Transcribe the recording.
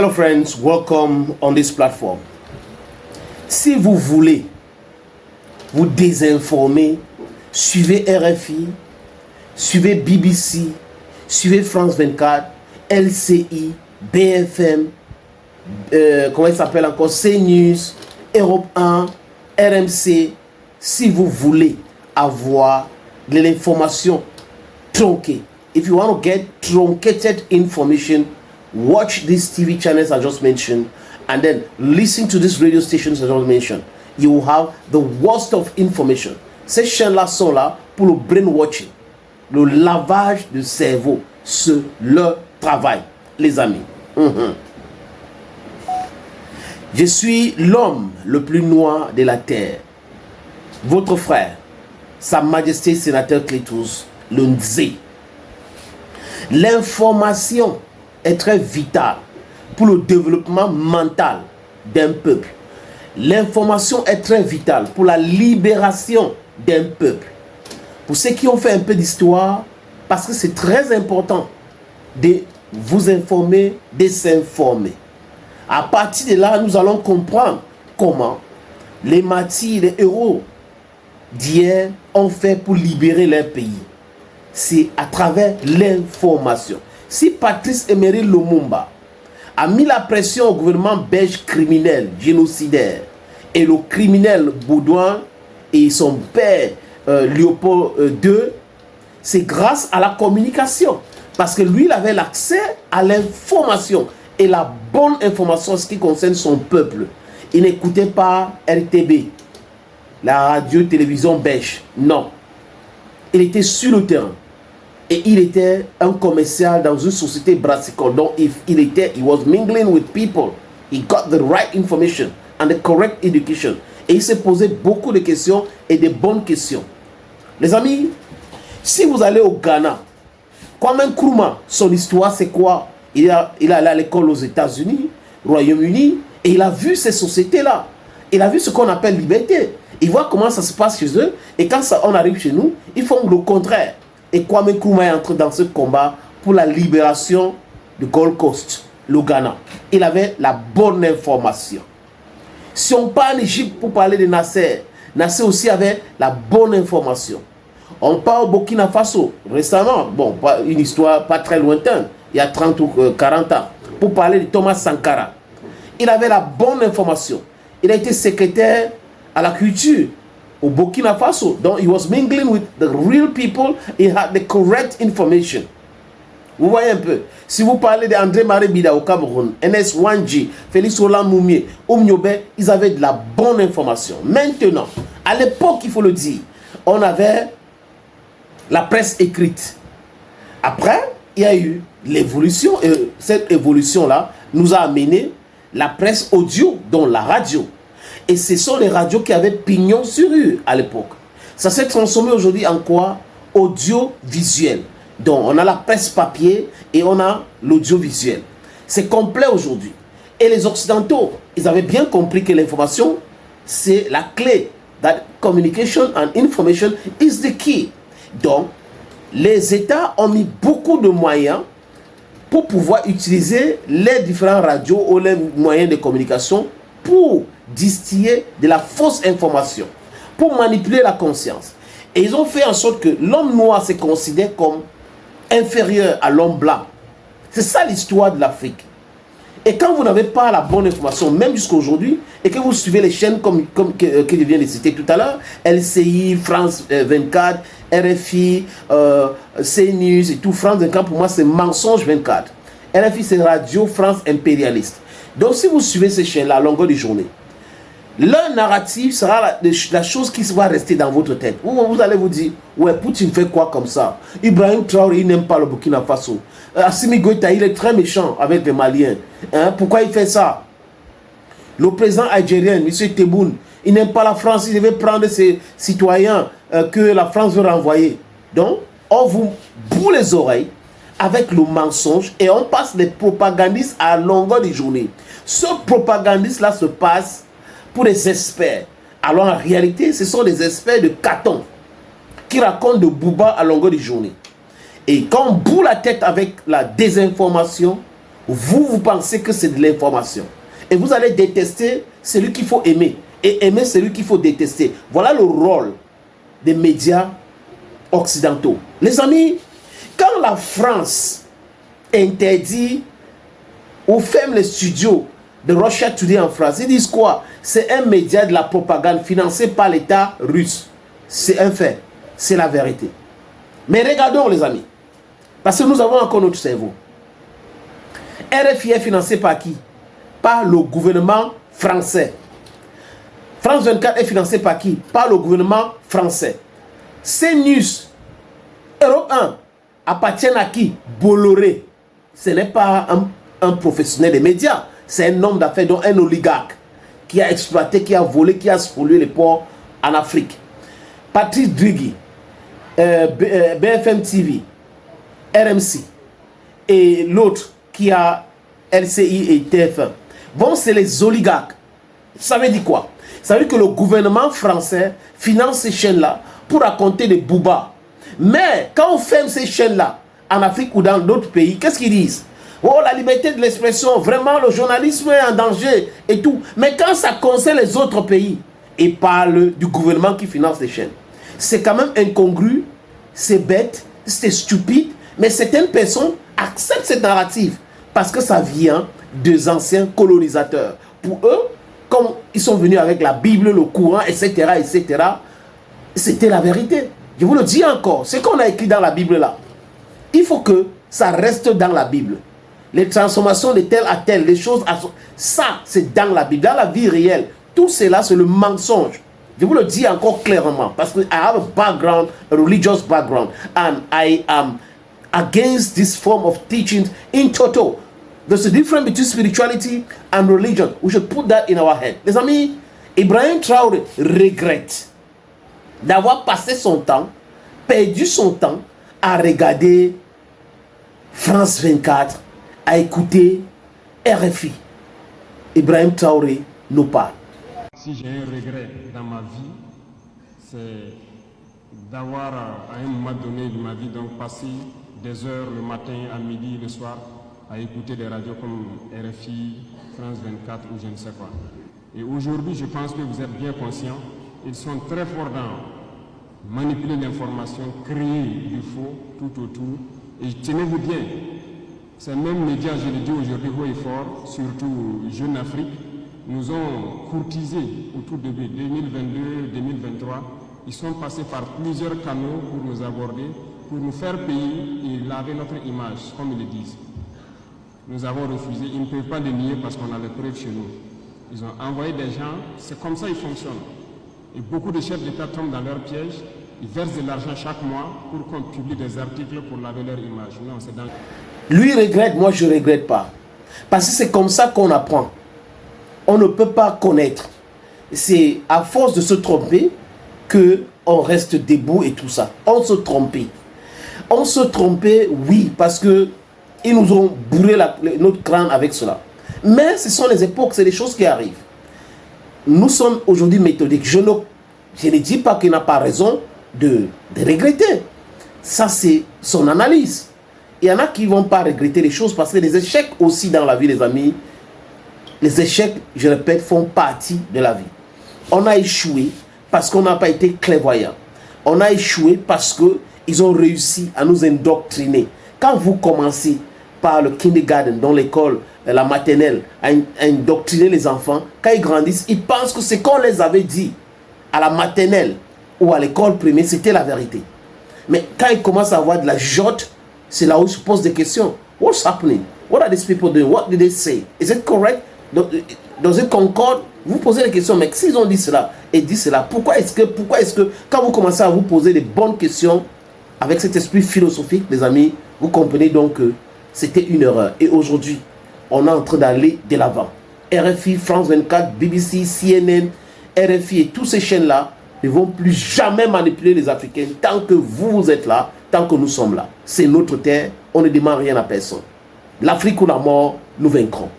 Hello friends, welcome on this platform. Si vous voulez vous désinformer, suivez RFI, suivez BBC, suivez France 24, LCI, BFM, comment il s'appelle encore, CNews, Europe 1, RMC. Si vous voulez avoir de l'information tronquée, if you want to get truncated information, watch these TV channels I just mentioned and then listen to these radio stations I just mentioned. You will have the worst of information. Ces chaînes-là sont là pour le brainwashing, le lavage de cerveau. C'est leur travail, les amis. Je suis l'homme le plus noir de la terre. Votre frère, Sa Majesté Sénateur Clétus, le Nzé. L'information est très vitale pour le développement mental d'un peuple. L'information est très vitale pour la libération d'un peuple. Pour ceux qui ont fait un peu d'histoire, parce que c'est très important de vous informer, de s'informer. À partir de là, nous allons comprendre comment les martyrs, les héros d'hier ont fait pour libérer leur pays. C'est à travers l'information. Si Patrice Emery Lumumba a mis la pression au gouvernement belge criminel, génocidaire, et le criminel Baudouin et son père Léopold II, c'est grâce à la communication. Parce que lui, il avait l'accès à l'information et la bonne information en ce qui concerne son peuple. Il n'écoutait pas RTB, la radio-télévision belge. Non. Il était sur le terrain. Et il était un commercial dans une société brassicole. Donc, he was mingling with people. He got the right information and the correct education. Et il s'est posé beaucoup de questions et de bonnes questions. Les amis, si vous allez au Ghana, Kwame Nkrumah, son histoire, c'est quoi? Il est allé à l'école aux États-Unis, Royaume-Uni, et il a vu ces sociétés-là. Il a vu ce qu'on appelle liberté. Il voit comment ça se passe chez eux. Et quand on arrive chez nous, ils font le contraire. Et Kwame Nkrumah est entré dans ce combat pour la libération de Gold Coast, le Ghana. Il avait la bonne information. Si on part en Égypte pour parler de Nasser, Nasser aussi avait la bonne information. On part au Burkina Faso récemment, bon, une histoire pas très lointaine, il y a 30 ou 40 ans, pour parler de Thomas Sankara. Il avait la bonne information. Il a été secrétaire à la culture au Burkina Faso. Donc, he was mingling with the real people. He had the correct information. Vous voyez un peu. Si vous parlez d'André Maré Bida au Cameroun, NS Wanji, Félix Roland Moumié, Oumniobe, ils avaient de la bonne information. Maintenant, à l'époque, il faut le dire, on avait la presse écrite. Après, il y a eu l'évolution. Et cette évolution-là nous a amené la presse audio, dont la radio. Et ce sont les radios qui avaient pignon sur rue à l'époque. Ça s'est transformé aujourd'hui en quoi? Audiovisuel. Donc, on a la presse papier et on a l'audiovisuel. C'est complet aujourd'hui. Et les Occidentaux, ils avaient bien compris que l'information, c'est la clé. That communication and information is the key. Donc, les États ont mis beaucoup de moyens pour pouvoir utiliser les différents radios ou les moyens de communication pour distiller de la fausse information, pour manipuler la conscience. Et ils ont fait en sorte que l'homme noir se considère comme inférieur à l'homme blanc. C'est ça l'histoire de l'Afrique. Et quand vous n'avez pas la bonne information, même jusqu'à aujourd'hui, et que vous suivez les chaînes que je viens de citer tout à l'heure, LCI, France 24, RFI, CNews et tout, France 24, pour moi c'est mensonge 24. RFI c'est Radio France impérialiste. Donc si vous suivez ces chaînes-là à longueur de journée, leur narratif sera la chose qui va rester dans votre tête. Vous allez vous dire, ouais, Poutine fait quoi comme ça? Ibrahim Traoré, il n'aime pas le Burkina Faso. Assimi Goïta, il est très méchant avec les Maliens. Hein? Pourquoi il fait ça? Le président algérien, M. Tebboune, il n'aime pas la France, il devait prendre ses citoyens que la France veut renvoyer. Donc, on vous boule les oreilles avec le mensonge et on passe des propagandistes à longueur de journée. Ce propagandiste-là se passe pour des experts. Alors en réalité, ce sont des experts de Caton qui racontent de Bouba à longueur de journée. Et quand on boule la tête avec la désinformation, vous pensez que c'est de l'information. Et vous allez détester celui qu'il faut aimer. Et aimer celui qu'il faut détester. Voilà le rôle des médias occidentaux. Les amis, quand la France interdit ou ferme les studios de Russia Today en France, ils disent quoi? C'est un média de la propagande financé par l'État russe. C'est un fait. C'est la vérité. Mais regardons les amis. Parce que nous avons encore notre cerveau. RFI est financé par qui? Par le gouvernement français. France 24 est financé par qui? Par le gouvernement français. CNews, Europe 1, appartiennent à qui? Bolloré. Ce n'est pas un professionnel des médias. C'est un homme d'affaires, donc un oligarque qui a exploité, qui a volé, qui a spolié les ports en Afrique. Patrice Drigui, BFM TV, RMC et l'autre qui a LCI et TF1. Bon, c'est les oligarques. Ça veut dire quoi? Ça veut dire que le gouvernement français finance ces chaînes-là pour raconter des boubas. Mais quand on ferme ces chaînes-là en Afrique ou dans d'autres pays, qu'est-ce qu'ils disent? Oh, la liberté de l'expression, vraiment le journalisme est en danger et tout. Mais quand ça concerne les autres pays, ils parlent du gouvernement qui finance les chaînes. C'est quand même incongru, c'est bête, c'est stupide, mais certaines personnes acceptent cette narrative parce que ça vient des anciens colonisateurs. Pour eux, comme ils sont venus avec la Bible, le Coran, etc., c'était la vérité. Je vous le dis encore, ce qu'on a écrit dans la Bible là, il faut que ça reste dans la Bible. Les transformations de tel à tel, les choses, ça c'est dans la Bible, dans la vie réelle. Tout cela c'est le mensonge. Je vous le dis encore clairement parce que I have a background, a religious background, and I am against this form of teaching in total. There's a difference between spirituality and religion. We should put that in our head. Les amis, Ibrahim Traoré regrette d'avoir passé son temps, perdu son temps à regarder France 24, à écouter RFI. Ibrahim Traoré nous parle. Si j'ai un regret dans ma vie, c'est d'avoir à un moment donné de ma vie donc passé des heures le matin, à midi, le soir, à écouter des radios comme RFI, France 24 ou je ne sais quoi. Et aujourd'hui, je pense que vous êtes bien conscients, ils sont très forts dans manipuler l'information, créer du faux tout autour. Et tenez-vous bien, ces mêmes médias, je le dis aujourd'hui haut et fort, surtout Jeune Afrique, nous ont courtisés autour de 2022-2023. Ils sont passés par plusieurs canaux pour nous aborder, pour nous faire payer et laver notre image, comme ils le disent. Nous avons refusé, ils ne peuvent pas le nier parce qu'on a les preuves chez nous. Ils ont envoyé des gens, c'est comme ça qu'ils fonctionnent. Et beaucoup de chefs d'État tombent dans leur piège, ils versent de l'argent chaque mois pour qu'on publie des articles pour laver leur image. Non, c'est dans... Lui regrette, moi je ne regrette pas. Parce que c'est comme ça qu'on apprend. On ne peut pas connaître. C'est à force de se tromper qu'on reste debout et tout ça. On se trompait. On se trompait, oui, parce que ils nous ont bourré notre crâne avec cela. Mais ce sont les époques, c'est des choses qui arrivent. Nous sommes aujourd'hui méthodiques. Je ne dis pas qu'il n'a pas raison de regretter. Ça, c'est son analyse. Il y en a qui ne vont pas regretter les choses parce que les échecs aussi dans la vie, les amis, les échecs, je répète, font partie de la vie. On a échoué parce qu'on n'a pas été clairvoyant. On a échoué parce qu'ils ont réussi à nous indoctriner. Quand vous commencez par le kindergarten, dans l'école, la maternelle, à indoctriner les enfants, quand ils grandissent, ils pensent que ce qu'on les avait dit à la maternelle ou à l'école primaire, c'était la vérité. Mais quand ils commencent à avoir de la jotte, c'est là où ils se posent des questions. What's happening? What are these people doing? What did they say? Is it correct? Does it concord? Vous posez des questions, mais s'ils ont dit cela et dit cela, pourquoi est-ce que quand vous commencez à vous poser des bonnes questions avec cet esprit philosophique, les amis, vous comprenez donc que c'était une erreur. Et aujourd'hui, on est en train d'aller de l'avant. RFI, France 24, BBC, CNN, RFI et toutes ces chaînes-là ne vont plus jamais manipuler les Africains tant que vous êtes là, tant que nous sommes là. C'est notre terre, on ne demande rien à personne. L'Afrique ou la mort, nous vaincrons.